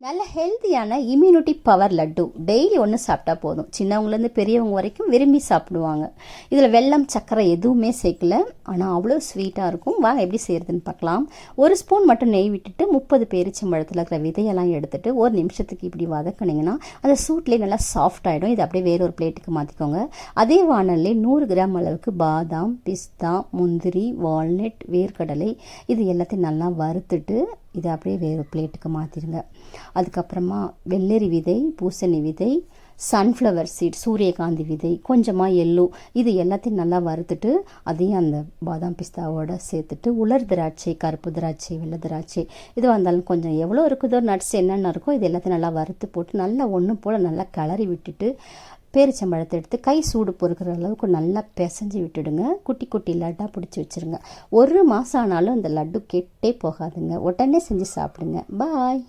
நல்ல ஹெல்த்தியான immunity power laddu daily ஒன்று சாப்பிட்டா போதும். சின்னவங்கலேருந்து பெரியவங்க வரைக்கும் விரும்பி சாப்பிடுவாங்க. இதில் வெல்லம் சர்க்கரை எதுவுமே சேர்க்கல, ஆனால் அவ்வளோ ஸ்வீட்டாக இருக்கும். வாங்க எப்படி செய்கிறதுன்னு பார்க்கலாம். ஒரு ஸ்பூன் மட்டும் நெய் விட்டுட்டு 30 பேரிச்சம்பழத்தில் இருக்கிற விதையெல்லாம் எடுத்துட்டு ஒரு நிமிஷத்துக்கு இப்படி வதக்குனிங்கன்னா அந்த சூட்லேயே நல்லா சாஃப்ட் ஆகிடும். இது அப்படியே வேற ஒரு பிளேட்டுக்கு மாற்றிக்கோங்க. அதே வானல்லே 100 கிராம் அளவுக்கு பாதாம், பிஸ்தா, முந்திரி, வால்நட், வேர்க்கடலை இது எல்லாத்தையும் நல்லா வறுத்துட்டு இதை அப்படியே வேறு பிளேட்டுக்கு மாற்றிடுங்க. அதுக்கப்புறமா வெள்ளரி விதை, பூசணி விதை, சன்ஃப்ளவர் சீட், சூரியகாந்தி விதை, கொஞ்சமாக எள்ளு இது எல்லாத்தையும் நல்லா வறுத்துட்டு அதையும் அந்த பாதாம் பிஸ்தாவோட சேர்த்துட்டு உலர் திராட்சை, கருப்பு திராட்சை, வெள்ளை திராட்சை இது வந்தாலும் கொஞ்சம் எவ்வளோ இருக்குதோ நட்ஸ் என்னென்ன இருக்கோ இது எல்லாத்தையும் நல்லா வறுத்து போட்டு நல்லா ஒன்று போல் நல்லா கிளறி விட்டுட்டு பேரிச்சம்பழத்தை எடுத்து கை சூடு பொறுக்கிற அளவுக்கு நல்லா பிசைஞ்சு விட்டுடுங்க. குட்டி குட்டி லட்டாக பிடிச்சி வச்சுருங்க. 1 மாதம் ஆனாலும் அந்த லட்டு கெட்டே போகாதுங்க. உடனே செஞ்சு சாப்பிடுங்க. பாய்.